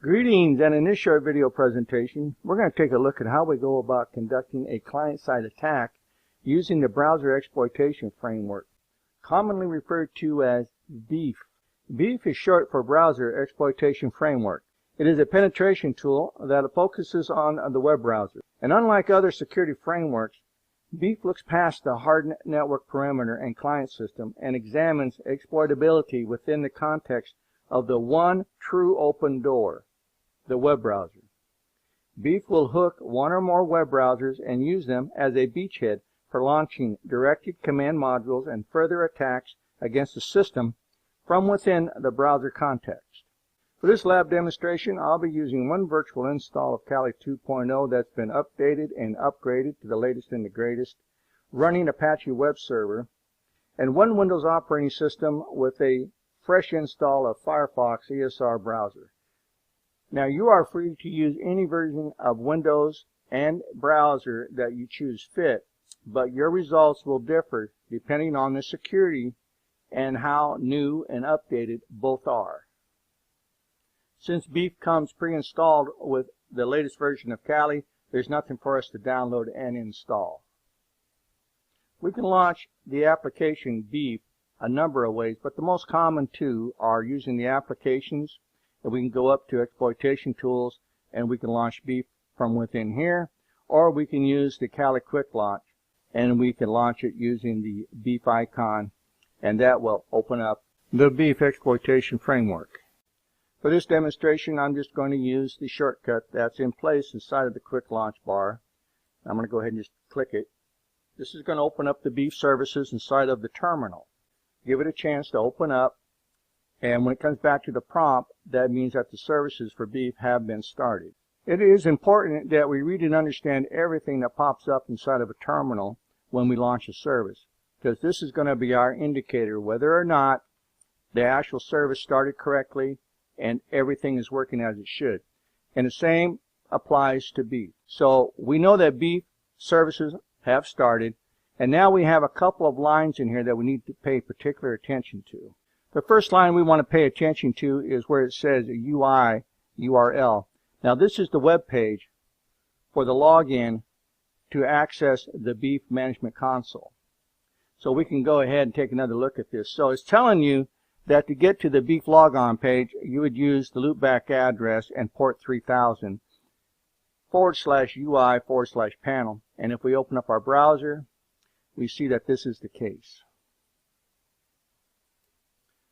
Greetings, and in this short video presentation, we're going to take a look at how we go about conducting a client-side attack using the browser exploitation framework, commonly referred to as BeEF. BeEF is short for Browser Exploitation Framework. It is a penetration tool that focuses on the web browser. And unlike other security frameworks, BeEF looks past the hardened network perimeter and client system and examines exploitability within the context of the one true open door, the web browser. BeEF will hook one or more web browsers and use them as a beachhead for launching directed command modules and further attacks against the system from within the browser context. For this lab demonstration, I'll be using one virtual install of Kali 2.0 that's been updated and upgraded to the latest and the greatest, running Apache web server, and one Windows operating system with a fresh install of Firefox ESR browser. Now, you are free to use any version of Windows and browser that you choose fit, but your results will differ depending on the security and how new and updated both are. Since BeEF comes pre-installed with the latest version of Kali, there's nothing for us to download and install. We can launch the application BeEF a number of ways, but the most common two are using the applications, and we can go up to exploitation tools and we can launch BeEF from within here, or we can use the Kali quick launch and we can launch it using the BeEF icon, and that will open up the BeEF exploitation framework. For this demonstration, I'm just going to use the shortcut that's in place inside of the quick launch bar. I'm going to go ahead and just click it. This is going to open up the BeEF services inside of the terminal. Give it a chance to open up, and when it comes back to the prompt, that means that the services for BeEF have been started. It is important that we read and understand everything that pops up inside of a terminal when we launch a service, because this is going to be our indicator whether or not the actual service started correctly and everything is working as it should. And the same applies to BeEF. So we know that BeEF services have started, and now we have a couple of lines in here that we need to pay particular attention to. The first line we want to pay attention to is where it says UI URL. Now, this is the web page for the login to access the BeEF management console. So we can go ahead and take another look at this. So it's telling you that to get to the BeEF logon page, you would use the loopback address and port 3000 /UI/panel. And if we open up our browser, we see that this is the case.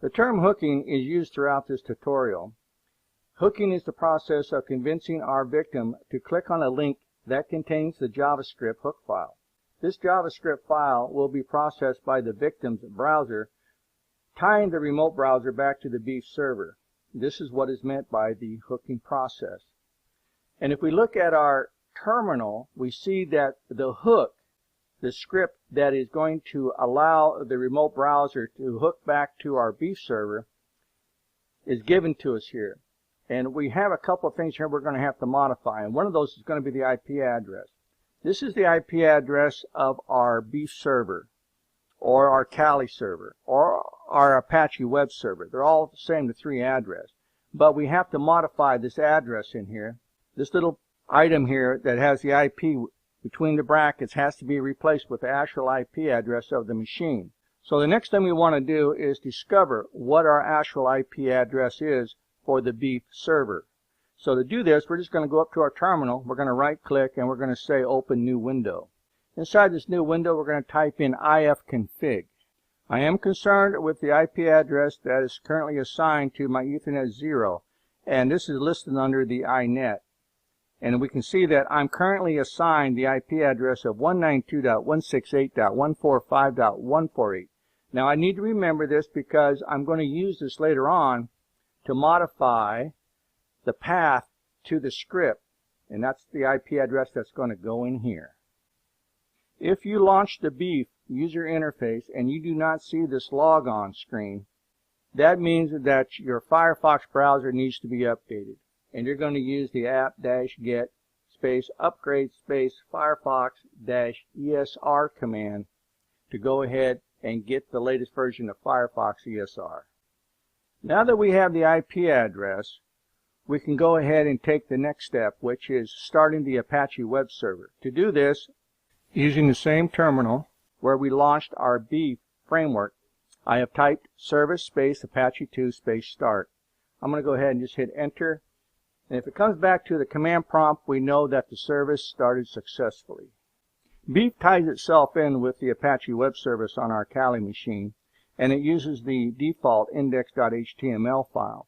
The term hooking is used throughout this tutorial. Hooking is the process of convincing our victim to click on a link that contains the JavaScript hook file. This JavaScript file will be processed by the victim's browser, tying the remote browser back to the BeEF server. This is what is meant by the hooking process. And if we look at our terminal, we see that the hook, the script that is going to allow the remote browser to hook back to our BeEF server, is given to us here. And we have a couple of things here we're going to have to modify, and one of those is going to be the IP address. This is the IP address of our BeEF server, or our Kali server, or our Apache web server. They're all the same, the three address. But we have to modify this address in here. This little item here that has the IP between the brackets has to be replaced with the actual IP address of the machine. So the next thing we want to do is discover what our actual IP address is for the BeEF server. So to do this, we're just going to go up to our terminal. We're going to right click and we're going to say open new window. Inside this new window, we're going to type in ifconfig. I am concerned with the IP address that is currently assigned to my Ethernet 0, and this is listed under the iNet. And we can see that I'm currently assigned the IP address of 192.168.145.148. Now, I need to remember this because I'm going to use this later on to modify the path to the script, and that's the IP address that's going to go in here. If you launch the BeEF user interface and you do not see this logon screen, that means that your Firefox browser needs to be updated. And you're going to use the app-get upgrade Firefox-ESR command to go ahead and get the latest version of Firefox ESR. Now that we have the IP address, we can go ahead and take the next step, which is starting the Apache web server. To do this, using the same terminal where we launched our BeEF framework, I have typed service space Apache 2 space start. I'm going to go ahead and just hit enter. And if it comes back to the command prompt, we know that the service started successfully. BeEF ties itself in with the Apache web service on our Kali machine, and it uses the default index.html file.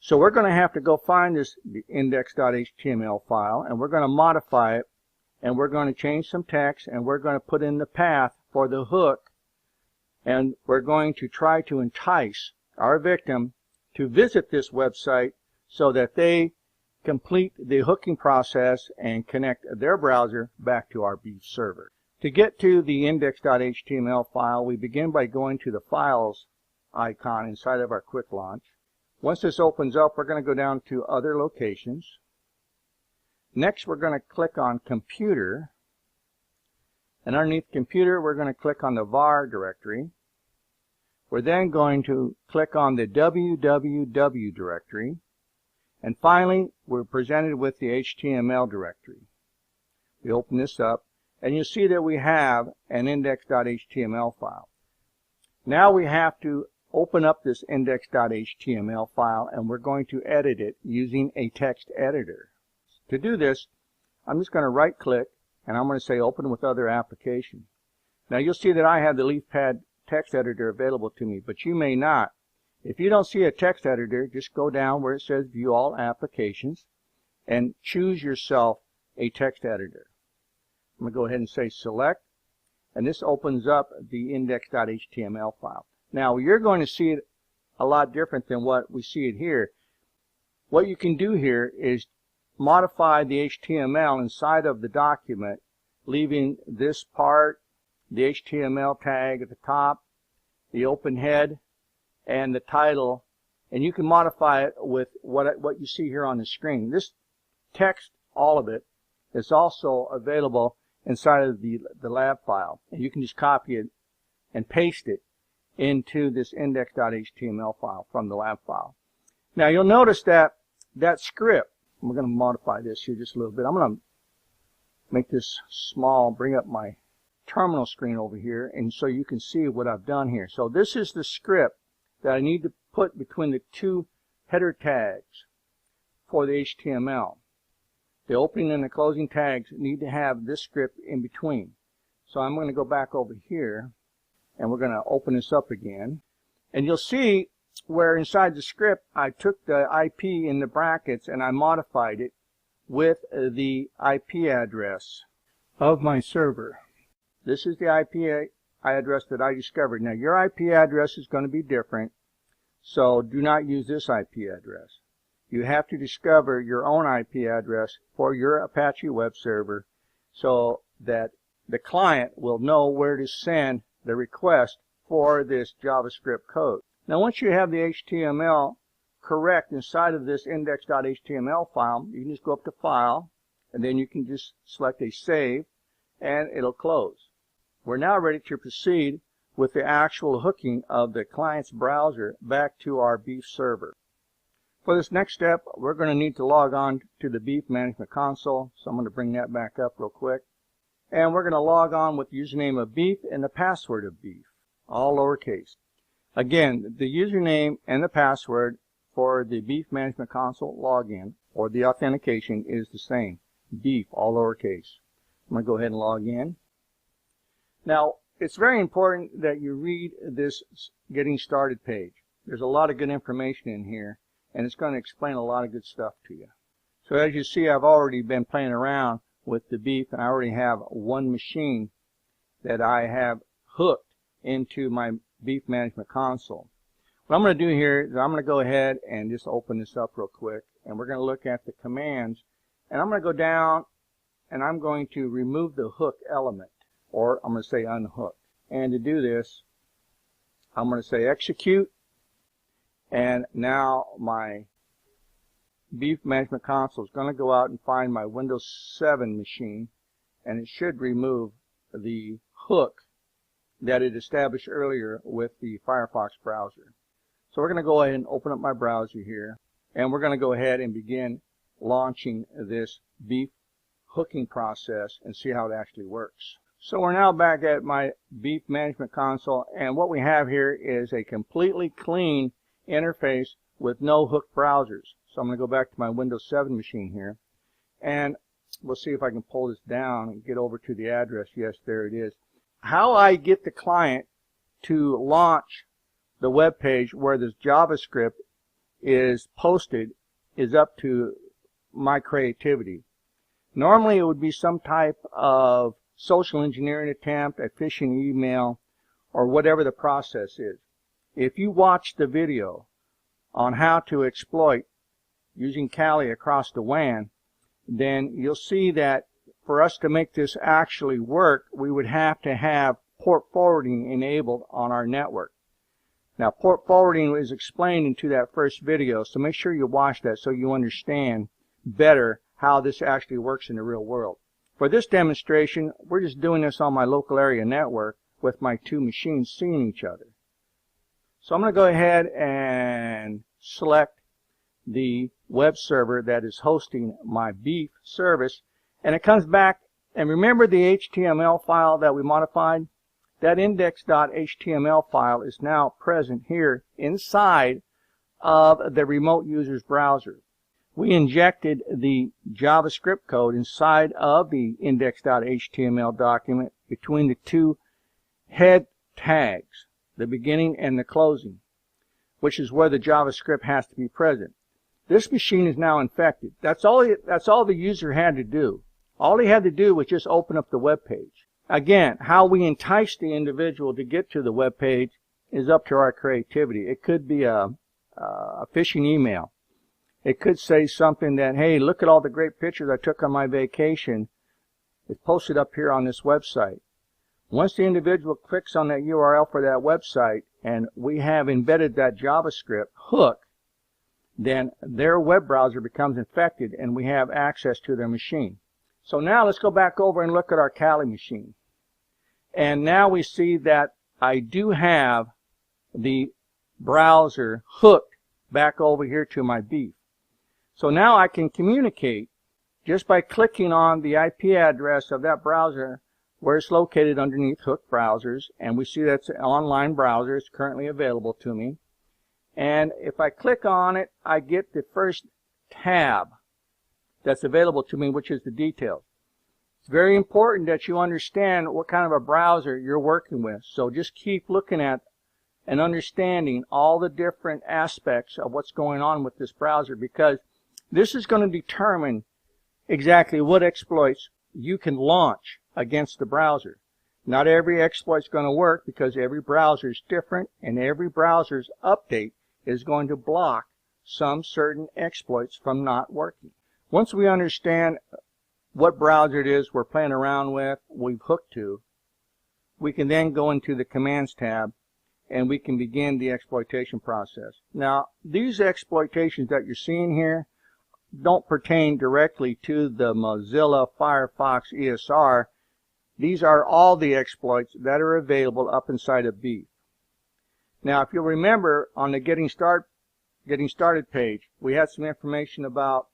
So we're going to have to go find this index.html file, and we're going to modify it, and we're going to change some text, and we're going to put in the path for the hook, and we're going to try to entice our victim to visit this website so that they complete the hooking process and connect their browser back to our BeEF server. To get to the index.html file, we begin by going to the Files icon inside of our Quick Launch. Once this opens up, we're going to go down to Other Locations. Next, we're going to click on Computer. And underneath Computer, we're going to click on the var directory. We're then going to click on the www directory. And finally, we're presented with the HTML directory. We open this up, and you'll see that we have an index.html file. Now we have to open up this index.html file, and we're going to edit it using a text editor. To do this, I'm just going to right-click, and I'm going to say Open with Other Application. Now you'll see that I have the LeafPad text editor available to me, but you may not. If you don't see a text editor, just go down where it says View All Applications and choose yourself a text editor. I'm going to go ahead and say Select, and this opens up the index.html file. Now you're going to see it a lot different than what we see it here. What you can do here is modify the HTML inside of the document, leaving this part, the HTML tag at the top, the open head, and the title, and you can modify it with what you see here on the screen. This text, all of it, is also available inside of the lab file, and you can just copy it and paste it into this index.html file from the lab file. Now you'll notice that that script, we're going to modify this here just a little bit. I'm going to make this small, bring up my terminal screen over here, and so you can see what I've done here. So this is the script that I need to put between the two header tags for the HTML. The opening and the closing tags need to have this script in between. So I'm going to go back over here, and we're going to open this up again. And you'll see where inside the script I took the IP in the brackets and I modified it with the IP address of my server. This is the IP address that I discovered. Now your IP address is going to be different, so do not use this IP address. You have to discover your own IP address for your Apache web server so that the client will know where to send the request for this JavaScript code. Now once you have the HTML correct inside of this index.html file, you can just go up to File, and then you can just select a Save, and it'll close. We're now ready to proceed with the actual hooking of the client's browser back to our BeEF server. For this next step, we're going to need to log on to the BeEF Management Console, so I'm going to bring that back up real quick. And we're going to log on with the username of BeEF and the password of BeEF, all lowercase. Again, the username and the password for the BeEF Management Console login, or the authentication, is the same, BeEF, all lowercase. I'm going to go ahead and log in. Now, it's very important that you read this Getting Started page. There's a lot of good information in here, and it's going to explain a lot of good stuff to you. So as you see, I've already been playing around with the BeEF, and I already have one machine that I have hooked into my BeEF Management Console. What I'm going to do here is I'm going to go ahead and just open this up real quick, and we're going to look at the commands, and I'm going to go down and I'm going to remove the hook element, or I'm going to say unhook. And to do this, I'm going to say execute, and now my BeEF Management Console is going to go out and find my Windows 7 machine, and it should remove the hook that it established earlier with the Firefox browser. So we're going to go ahead and open up my browser here, and we're going to go ahead and begin launching this BeEF hooking process and see how it actually works. So we're now back at my BeEF management console, and what we have here is a completely clean interface with no hooked browsers. So I'm going to go back to my Windows 7 machine here, and we'll see if I can pull this down and get over to the address. Yes, there it is. How I get the client to launch the web page where this JavaScript is posted is up to my creativity. Normally it would be some type of social engineering attempt, a phishing email, or whatever the process is. If you watch the video on how to exploit using Kali across the WAN, then you'll see that for us to make this actually work, we would have to have port forwarding enabled on our network. Now, port forwarding is explained into that first video, so make sure you watch that so you understand better how this actually works in the real world. For this demonstration, we're just doing this on my local area network with my two machines seeing each other. So I'm going to go ahead and select the web server that is hosting my BeEF service, and it comes back, and remember the HTML file that we modified? That index.html file is now present here inside of the remote user's browser. We injected the JavaScript code inside of the index.html document between the two head tags, the beginning and the closing, which is where the JavaScript has to be present. This machine is now infected. That's all the user had to do. All he had to do was just open up the web page. Again, how we entice the individual to get to the web page is up to our creativity. It could be a phishing email. It could say something that, hey, look at all the great pictures I took on my vacation. It's posted up here on this website. Once the individual clicks on that URL for that website and we have embedded that JavaScript hook, then their web browser becomes infected and we have access to their machine. So now let's go back over and look at our Kali machine. And now we see that I do have the browser hooked back over here to my BeEF. So now I can communicate just by clicking on the IP address of that browser where it's located underneath hooked browsers, and we see that's an online browser. It's currently available to me. And if I click on it, I get the first tab that's available to me, which is the details. It's very important that you understand what kind of a browser you're working with. So just keep looking at and understanding all the different aspects of what's going on with this browser, because this is going to determine exactly what exploits you can launch against the browser. Not every exploit is going to work because every browser is different, and every browser's update is going to block some certain exploits from not working. Once we understand what browser it is we're playing around with, we've hooked to, we can then go into the Commands tab and we can begin the exploitation process. Now, these exploitations that you're seeing here don't pertain directly to the Mozilla Firefox ESR. These are all the exploits that are available up inside of BeEF. Now, if you'll remember on the Getting Started page, we had some information about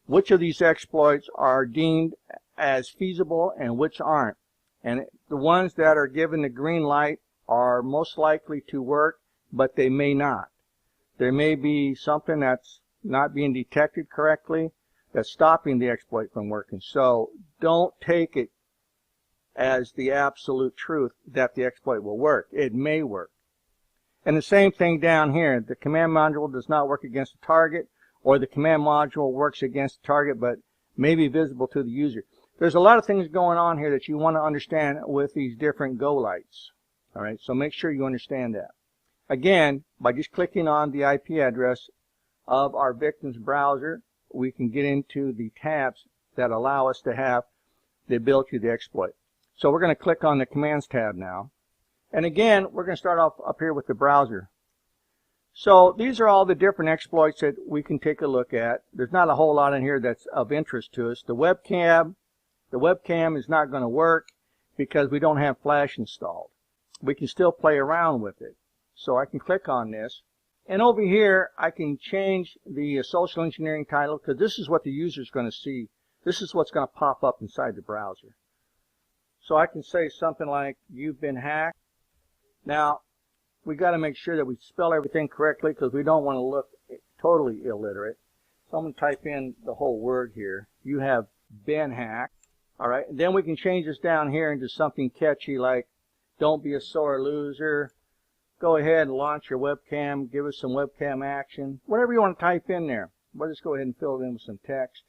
which of these exploits are deemed as feasible and which aren't. And the ones that are given the green light are most likely to work, but they may not. There may be something that's not being detected correctly that's stopping the exploit from working. So don't take it as the absolute truth that the exploit will work. It may work. And the same thing down here. The command module does not work against the target, or the command module works against the target but may be visible to the user. There's a lot of things going on here that you want to understand with these different go lights. All right, so make sure you understand that. Again, by just clicking on the IP address of our victim's browser, we can get into the tabs that allow us to have the ability to exploit. So we're going to click on the Commands tab now. And again, we're going to start off up here with the browser. So these are all the different exploits that we can take a look at. There's not a whole lot in here that's of interest to us. The webcam is not going to work because we don't have Flash installed. We can still play around with it. So I can click on this, And over here, I can change the social engineering title because this is what the user is going to see. This is what's going to pop up inside the browser. So I can say something like, "You've been hacked." Now, we got to make sure that we spell everything correctly because we don't want to look totally illiterate. So I'm going to type in the whole word here. "You have been hacked." All right. And then we can change this down here into something catchy like, "Don't be a sore loser. Go ahead and launch your webcam. Give us some webcam action." Whatever you want to type in there. We'll just go ahead and fill it in with some text.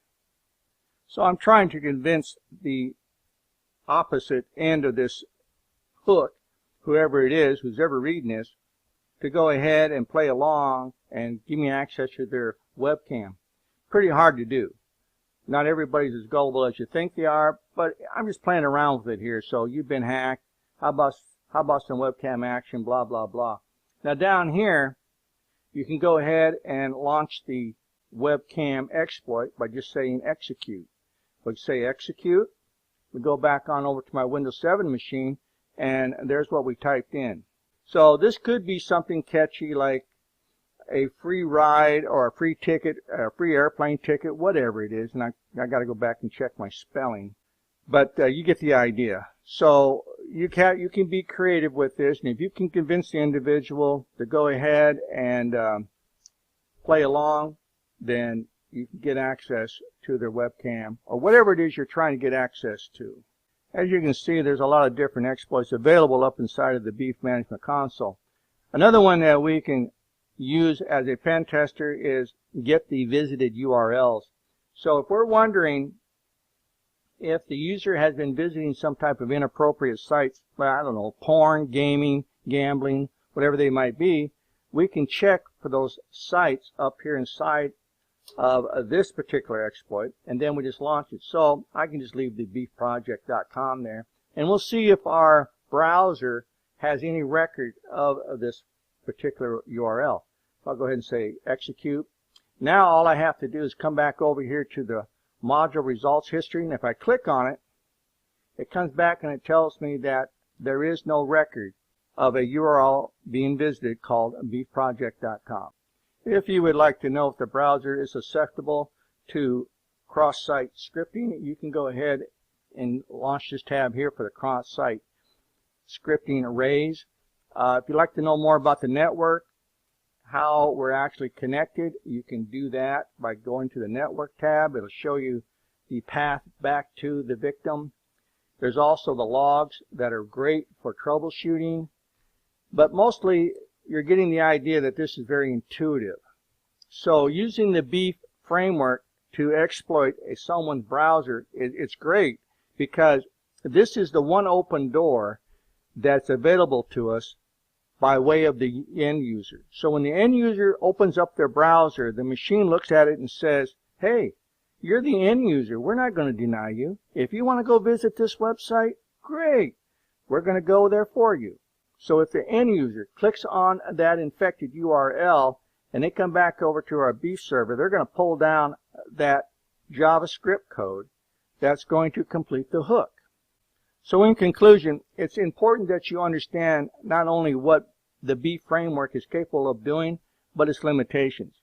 So I'm trying to convince the opposite end of this hook, whoever it is who's ever reading this, to go ahead and play along and give me access to their webcam. Pretty hard to do. Not everybody's as gullible as you think they are, but I'm just playing around with it here. So "You've been hacked. How about some webcam action, blah, blah, blah." Now down here, you can go ahead and launch the webcam exploit by just saying "execute." We say "execute." We go back on over to my Windows 7 machine, and there's what we typed in. So this could be something catchy like a free ride or a free ticket, a free airplane ticket, whatever it is. And I got to go back and check my spelling. But you get the idea. So you can be creative with this, and if you can convince the individual to go ahead and play along, then you can get access to their webcam or whatever it is you're trying to get access to. As you can see, there's a lot of different exploits available up inside of the BeEF Management Console. Another one that we can use as a pen tester is get the visited URLs. So if we're wondering if the user has been visiting some type of inappropriate sites, well, I don't know, porn, gaming, gambling, whatever they might be, we can check for those sites up here inside of this particular exploit, and then we just launch it. So I can just leave the beefproject.com there, and we'll see if our browser has any record of this particular URL. I'll go ahead and say "execute." Now all I have to do is come back over here to the module results history, and if I click on it, it comes back and it tells me that there is no record of a URL being visited called beefproject.com. If you would like to know if the browser is susceptible to cross-site scripting, you can go ahead and launch this tab here for the cross-site scripting arrays. If you'd like to know more about the network, how we're actually connected, you can do that by going to the network tab. It'll show you the path back to the victim. There's also the logs that are great for troubleshooting, but mostly you're getting the idea that this is very intuitive. So using the BeEF framework to exploit someone's browser, it's great because this is the one open door that's available to us by way of the end user. So when the end user opens up their browser, the machine looks at it and says, "Hey, you're the end user. We're not going to deny you. If you want to go visit this website, great. We're going to go there for you." So if the end user clicks on that infected URL and they come back over to our BeEF server, they're going to pull down that JavaScript code that's going to complete the hook. So in conclusion, it's important that you understand not only what the BeEF framework is capable of doing, but its limitations.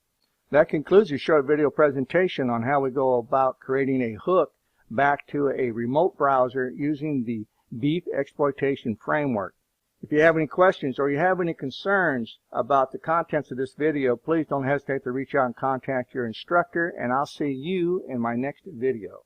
That concludes a short video presentation on how we go about creating a hook back to a remote browser using the BeEF exploitation framework. If you have any questions or you have any concerns about the contents of this video, please don't hesitate to reach out and contact your instructor, and I'll see you in my next video.